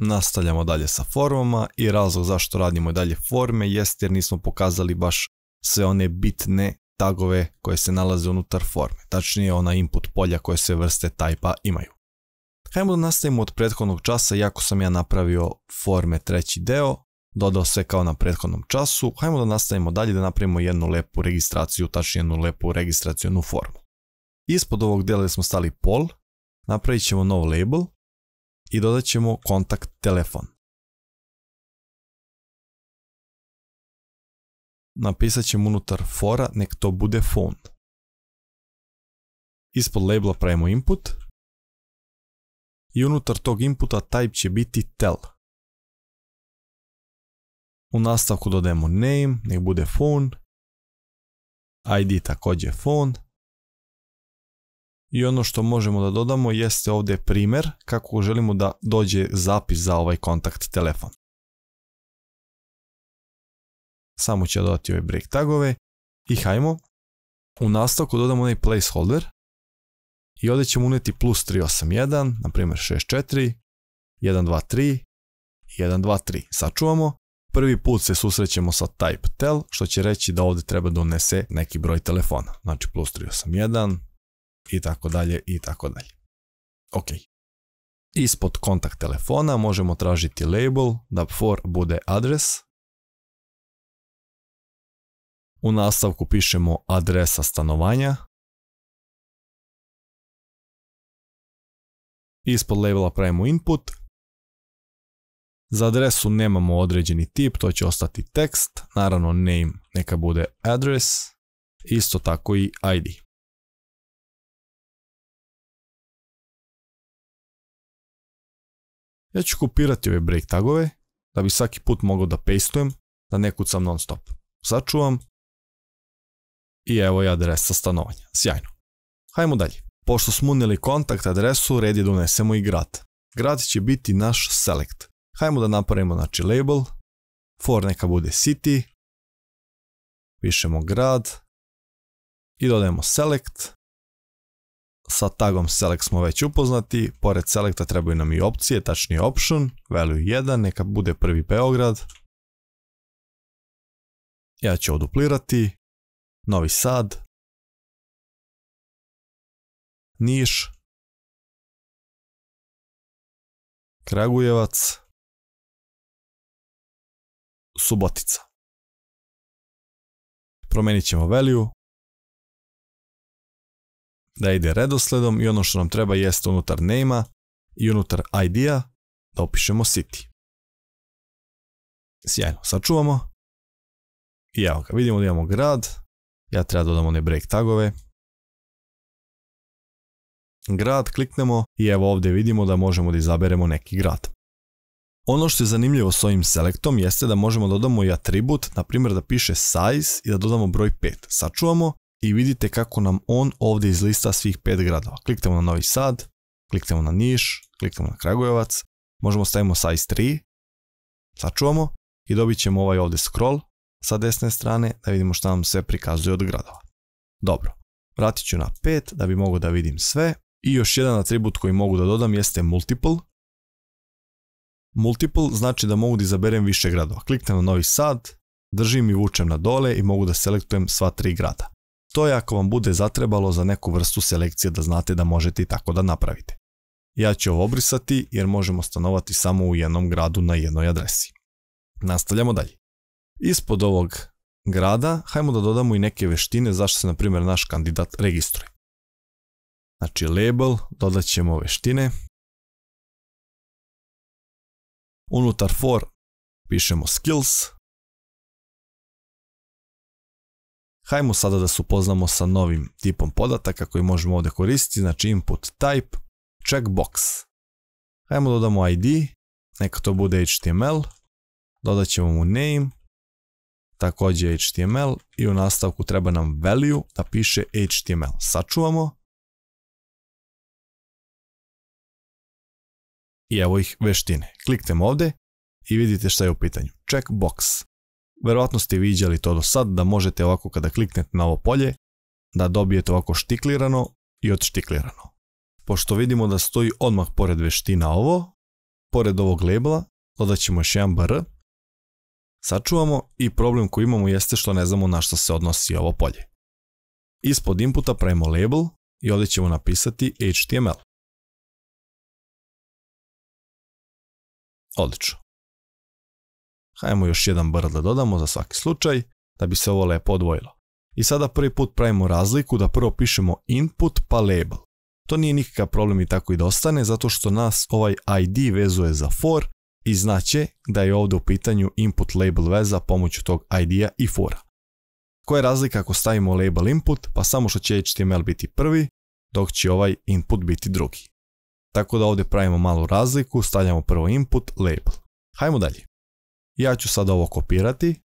Nastavljamo dalje sa formama i razlog zašto radimo i dalje forme jest jer nismo pokazali baš sve one bitne tagove koje se nalaze unutar forme, tačnije ona input polja koje sve vrste tajpa imaju. Hajmo da nastavimo od prethodnog časa, iako sam ja napravio forme treći deo, dodao sve kao na prethodnom času, hajmo da nastavimo dalje da napravimo jednu lepu registraciju, tačnije jednu lepu registracionu formu. Ispod ovog dela smo stali poll, napravit ćemo nov label i dodat ćemo kontakt telefon. Napisat ćemo unutar fora, nek to bude phone. Ispod labela pravimo input i unutar tog inputa type će biti tel. U nastavku dodajemo name, nek bude phone, ID također phone i ono što možemo da dodamo jeste ovdje primjer kako želimo da dođe zapis za ovaj kontakt telefon. Samo ću dodati ove break tagove i hajmo u nastavku dodamo onaj placeholder i ovdje ćemo unijeti plus 381, na primjer 64, 123, 123. Sačuvamo. Prvi put se susrećemo sa type tel, što će reći da ovdje treba da unese neki broj telefona. Znači plus 381 i tako dalje i tako dalje. Ok. Ispod kontakt telefona možemo tražiti label da for bude adres. U nastavku pišemo adresa stanovanja. Ispod labela pravimo input. Za adresu nemamo određeni tip, to će ostati tekst. Naravno name neka bude address. Isto tako i ID. Ja ću kopirati ove break tagove da bi svaki put mogao da pastujem, da ne kucam non stop. Sačuvam. I evo je adresa stanovanja. Sjajno. Hajmo dalje. Pošto smo unijeli kontakt adresu, red je da unesemo i grad. Grad će biti naš select. Hajmo da napravimo znači label. For neka bude city. Pišemo grad. I dodajemo select. Sa tagom select smo već upoznati. Pored selecta trebaju nam i opcije, tačnije option. Value 1, neka bude prvi Beograd. Ja ću oduplirati. Novi Sad, Niš, Kragujevac, Subotica. Promenit ćemo value, da ide redosledom i ono što nam treba jeste unutar name-a i unutar ID-a da upišemo city. Sjajno, sačuvamo i evo ga, vidimo da imamo grad. Ja treba dodam one break tagove. Grad, kliknemo i evo ovdje vidimo da možemo da izaberemo neki grad. Ono što je zanimljivo s ovim selectom jeste da možemo da dodamo i atribut, na primjer da piše size i da dodamo broj 5. Sačuvamo i vidite kako nam on ovdje izlista svih 5 gradova. Kliknemo na Novi Sad, kliknemo na Niš, kliknemo na Kragujevac, možemo stavimo size 3, sačuvamo i dobit ćemo ovaj ovdje scroll sa desne strane da vidimo što nam sve prikazuje od gradova. Dobro, vratit ću na 5 da bi mogao da vidim sve i još jedan atribut koji mogu da dodam jeste multiple. Multiple znači da mogu da izaberem više gradova. Kliknem na Novi Sad, držim i vučem na dole i mogu da selektujem sva 3 grada. To je ako vam bude zatrebalo za neku vrstu selekcije da znate da možete i tako da napravite. Ja ću ovo obrisati jer možemo stanovati samo u jednom gradu na jednoj adresi. Nastavljamo dalje. Ispod ovog grada hajmo da dodamo i neke veštine zašto se na primjer naš kandidat registruje. Znači label, dodat ćemo veštine. Unutar for pišemo skills. Hajmo sada da se upoznamo sa novim tipom podataka koji možemo ovdje koristiti, znači input type, checkbox. Hajmo dodamo ID, neka to bude HTML, dodat ćemo mu name, također HTML i u nastavku treba nam value da piše HTML. Sačuvamo. I evo ih veštine. Kliknemo ovdje i vidite šta je u pitanju. Checkbox. Verovatno ste viđali to do sad da možete ovako kada kliknete na ovo polje da dobijete ovako štiklirano i odštiklirano. Pošto vidimo da stoji odmah pored veština ovo, pored ovog labela, dodat ćemo još jedan br, sačuvamo i problem koji imamo jeste što ne znamo na što se odnosi ovo polje. Ispod inputa pravimo label i ovdje ćemo napisati HTML. Odlično. Hajmo još jedan br da dodamo za svaki slučaj, da bi se ovo lepo odvojilo. I sada prvi put pravimo razliku da prvo pišemo input pa label. To nije nikakav problem i tako i da ostane, zato što nas ovaj ID vezuje za for i znaće da je ovdje u pitanju input label veza pomoću tog ID-a i fora. Koja je razlika ako stavimo label input? Pa samo što će HTML biti prvi, dok će ovaj input biti drugi. Tako da ovdje pravimo malu razliku, stavljamo prvo input, label. Hajmo dalje. Ja ću sad ovo kopirati.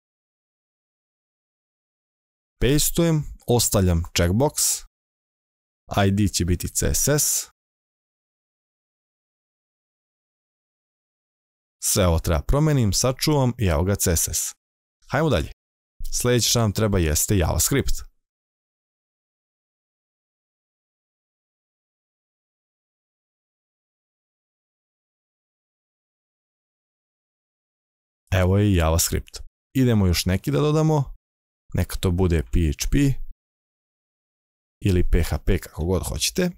Pastujem, ostavljam checkbox. ID će biti CSS. Sve ovo treba promenim, sačuvam i evo ga CSS. Hajmo dalje. Sljedeće što nam treba jeste JavaScript. Evo je JavaScript. Idemo još neki da dodamo. Neka to bude PHP ili PHP kako god hoćete.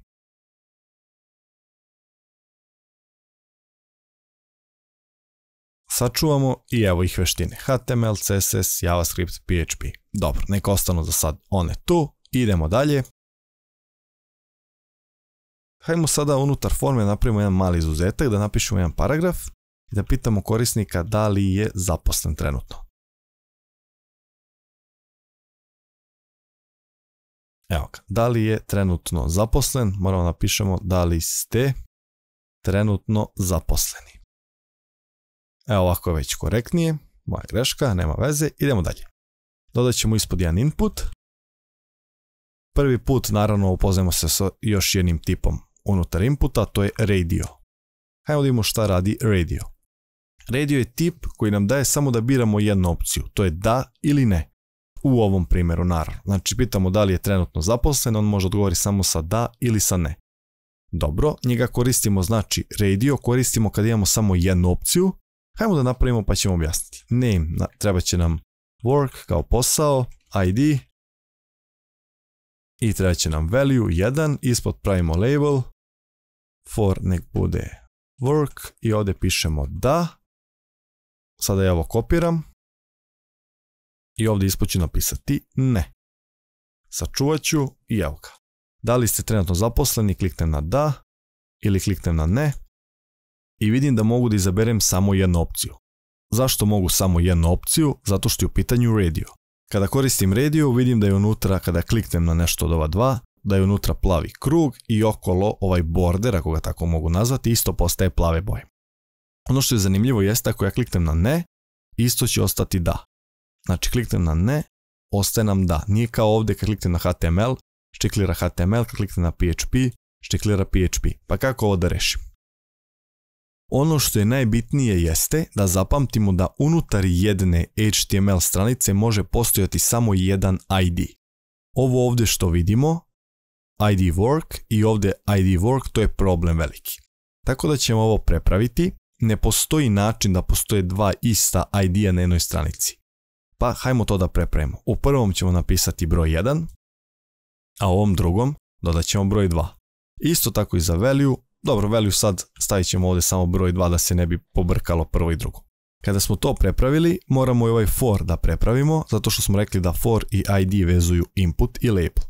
Sačuvamo i evo ih veštine. HTML, CSS, JavaScript, PHP. Dobro, neka ostanu za sad one tu. Idemo dalje. Hajmo sada unutar forme napravimo jedan mali izuzetak, da napišemo jedan paragraf i da pitamo korisnika da li je zaposlen trenutno. Evo ga, da li je trenutno zaposlen, moramo napišemo da li ste trenutno zaposleni. Evo ovako je već korektnije, moja greška, nema veze, idemo dalje. Dodat ćemo ispod jedan input. Prvi put naravno upoznajemo se sa još jednim tipom unutar inputa, to je radio. Hajmo da vidimo šta radi radio. Radio je tip koji nam daje samo da biramo jednu opciju, to je da ili ne. U ovom primjeru naravno. Znači pitamo da li je trenutno zaposlen, on može odgovoriti samo sa da ili sa ne. Dobro, njega koristimo, znači radio koristimo kad imamo samo jednu opciju. Hajmo da napravimo pa ćemo objasniti. Name, treba će nam work kao posao, ID i treba će nam value 1, ispod pravimo label, for nek bude work i ovdje pišemo da. Sada ja ovo kopiram i ovdje ispod ću napisati ne. Sačuvat ću i evo ga. Da li ste trenutno zaposleni, kliknem na da ili kliknem na ne. I vidim da mogu da izaberem samo jednu opciju. Zašto mogu samo jednu opciju? Zato što je u pitanju radio. Kada koristim radio vidim da je unutra, kada kliknem na nešto od ova dva, da je unutra plavi krug i okolo ovaj border, ako ga tako mogu nazvati, isto postaje plave boje. Ono što je zanimljivo jeste ako ja kliknem na ne, isto će ostati da. Znači kliknem na ne, ostaje nam da. Nije kao ovdje kad kliknem na HTML, štiklira HTML, kad kliknem na PHP, štiklira PHP. Pa kako ovo da rešim? Ono što je najbitnije jeste da zapamtimo da unutar jedne HTML stranice može postojati samo jedan ID. Ovo ovdje što vidimo, ID work i ovdje ID work, to je problem veliki. Tako da ćemo ovo prepraviti. Ne postoji način da postoje dva ista ID-a na jednoj stranici. Pa hajmo to da prepravimo. U prvom ćemo napisati broj 1, a u ovom drugom dodat ćemo broj 2. Isto tako i za value. Dobro, value sad stavit ćemo ovdje samo broj 2 da se ne bi pobrkalo prvo i drugo. Kada smo to prepravili, moramo i ovaj for da prepravimo, zato što smo rekli da for i ID vezuju input i label.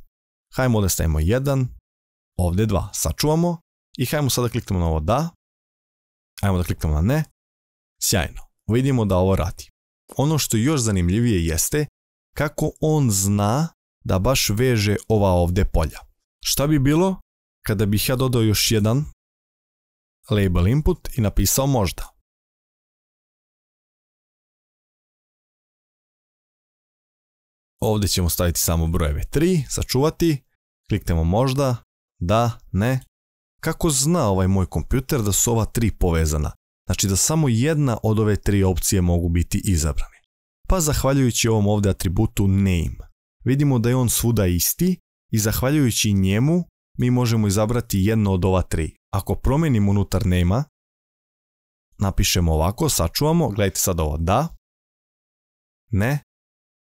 Hajmo ovdje stavimo 1, ovdje 2. Sačuvamo i hajmo sada kliknemo na ovo da. Hajmo da kliknemo na ne. Sjajno. Vidimo da ovo radi. Ono što još zanimljivije jeste kako on zna da baš veže ova ovdje polja. Šta bi bilo kada bih ja dodao još jedan label input i napisao možda? Ovdje ćemo staviti samo brojeve 3, sačuvati, kliknemo možda, da, ne. Kako zna ovaj moj kompjuter da su ova 3 povezana? Znači da samo jedna od ove 3 opcije mogu biti izabrane. Pa zahvaljujući ovom ovdje atributu name, vidimo da je on svuda isti i zahvaljujući njemu mi možemo izabrati jedno od ova 3. Ako promijenim unutar name-a, napišemo ovako, sačuvamo, gledajte sad ovo, da, ne,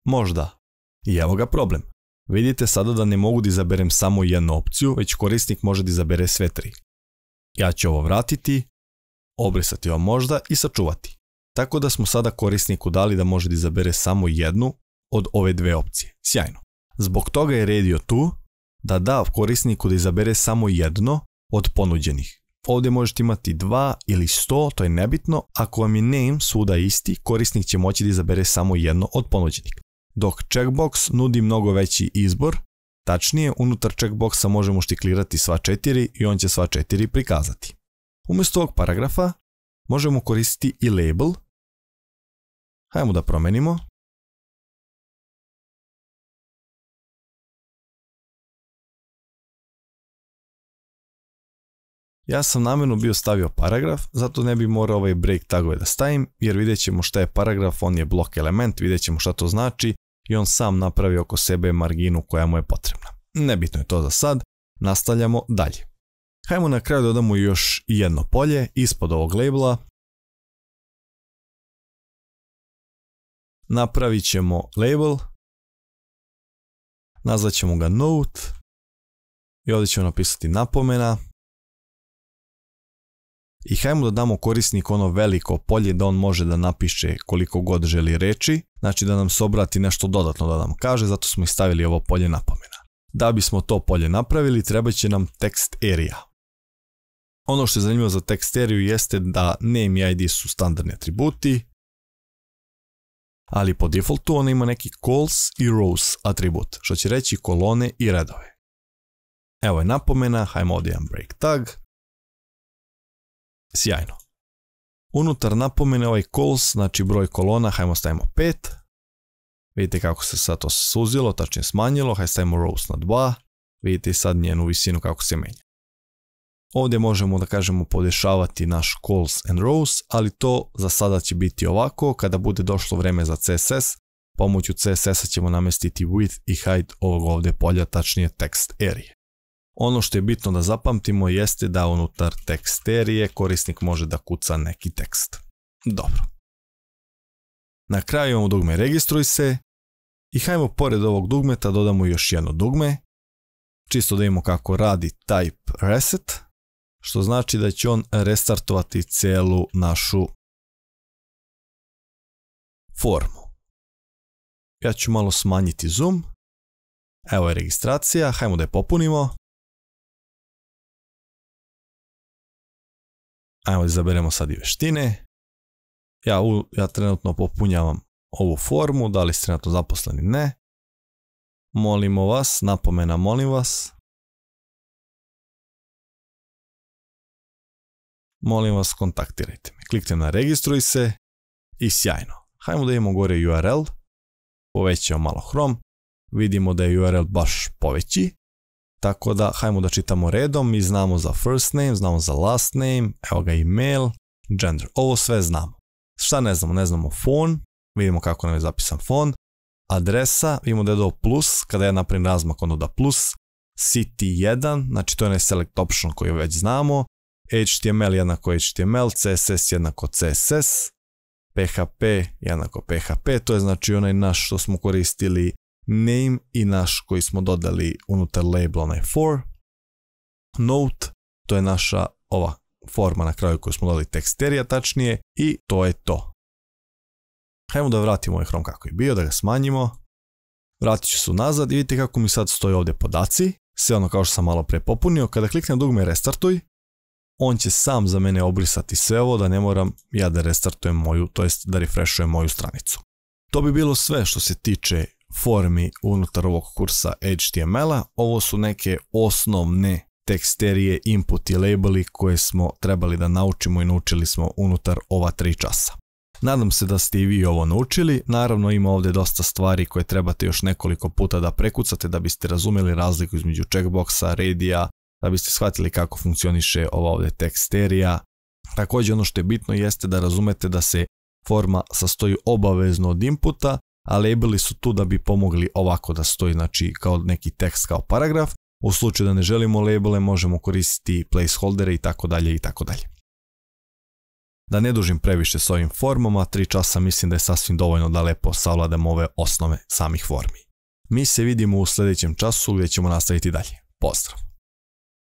možda. I evo ga problem. Vidite sada da ne mogu da izaberem samo jednu opciju, već korisnik može da izabere sve tri. Ja ću ovo vratiti, obrisati ovo možda i sačuvati. Tako da smo sada korisniku dali da može da izabere samo jednu od ove dve opcije. Sjajno. Zbog toga je Radio tu da korisniku da izabere samo jedno od ponuđenih. Ovdje možete imati 2 ili 100, to je nebitno. Ako vam je name svuda isti, korisnik će moći da izabere samo jedno od ponuđenih. Dok checkbox nudi mnogo veći izbor, tačnije unutar checkboxa možemo štiklirati sva 4 i on će sva 4 prikazati. Umjesto ovog paragrafa možemo koristiti i label. Hajmo da promenimo. Ja sam namjerno bio stavio paragraf, zato ne bi morao ovaj break tagove da stavim, jer vidjet ćemo šta je paragraf, on je blok element, vidjet ćemo šta to znači i on sam napravi oko sebe marginu koja mu je potrebna. Nebitno je to za sad, nastavljamo dalje. Hajmo na kraju dodamo još jedno polje ispod ovog labela. Napravit ćemo label, nazvat ćemo ga note i ovdje ćemo napisati napomena. I hajmo da damo korisniku ono veliko polje da on može da napiše koliko god želi reći, znači da nam se obrati nešto dodatno da nam kaže, zato smo i stavili ovo polje napomena. Da bismo to polje napravili, treba će nam text area. Ono što je zanimljivo za text area jeste da name i ID su standardni atributi, ali po defaultu ona ima neki calls i rows atribut, što će reći kolone i redove. Evo je napomena, hajmo ovdje jedan break tag. Sjajno. Unutar napomene ovaj calls, znači broj kolona, hajmo stavimo 5. Vidite kako se sad to suzilo, tačnije smanjilo, hajde stavimo rows na 2. Vidite sad njenu visinu kako se menja. Ovdje možemo da kažemo podešavati naš calls and rows, ali to za sada će biti ovako. Kada bude došlo vreme za CSS, pomoću CSS-a ćemo namestiti width i height ovog ovdje polja, tačnije text area. Ono što je bitno da zapamtimo jeste da unutar text area korisnik može da kuca neki tekst. Dobro. Na kraju imamo dugme registruj se i hajmo pored ovog dugmeta dodamo još jedno dugme, čisto da imamo kako radi type reset, što znači da će on restartovati celu našu formu. Ja ću malo smanjiti zoom. Evo je registracija, hajmo da je popunimo. Ajmo da izaberemo sad i veštine. Ja trenutno popunjavam ovu formu, da li ste trenutno zaposleni? Ne. Molimo vas, napomena molim vas. Molim vas, kontaktirajte me. Kliknem na registruj se i sjajno. Hajmo da imamo gore URL. Povećamo malo Chrome. Vidimo da je URL baš poveći. Tako da, hajmo da čitamo redom. Mi znamo za first name, znamo za last name, evo ga email, gender. Ovo sve znamo. Šta ne znamo? Ne znamo phone. Vidimo kako nam je zapisan phone. Adresa, vidimo da je do plus. Kada ja napravim razmak, ono da plus. City 1, znači to je onaj select option koji već znamo. HTML jednako HTML, CSS jednako CSS, PHP jednako PHP, to je znači onaj naš što smo koristili name i naš koji smo dodali unutar label onaj for. Note, to je naša ova forma na kraju koju smo dodali text area tačnije i to je to. Hajmo da vratimo ovaj Chrome kako je bio, da ga smanjimo. Vratit ću se nazad i vidite kako mi sad stoji ovdje podaci, sve ono kao što sam malo pre popunio. Kada kliknem dugme restartuj, on će sam za mene obrisati sve ovo da ne moram ja da restartujem moju, to jest da refreshujem moju stranicu. To bi bilo sve što se tiče formi unutar ovog kursa HTML-a. Ovo su neke osnovne teksterije, input i labeli koje smo trebali da naučimo i naučili smo unutar ova 3 časa. Nadam se da ste i vi ovo naučili. Naravno ima ovdje dosta stvari koje trebate još nekoliko puta da prekucate da biste razumjeli razliku između checkboxa, radija, da biste shvatili kako funkcioniše ova ovdje teksterija. Također ono što je bitno jeste da razumete da se forma sastoji obavezno od inputa, a labeli su tu da bi pomogli ovako da stoji, znači kao neki tekst, kao paragraf. U slučaju da ne želimo labele možemo koristiti placeholdere i tako dalje i tako dalje. Da ne dužim previše s ovim formama, 3 časa mislim da je sasvim dovoljno da lepo savladamo ove osnove samih formi. Mi se vidimo u sljedećem času gdje ćemo nastaviti dalje. Pozdrav!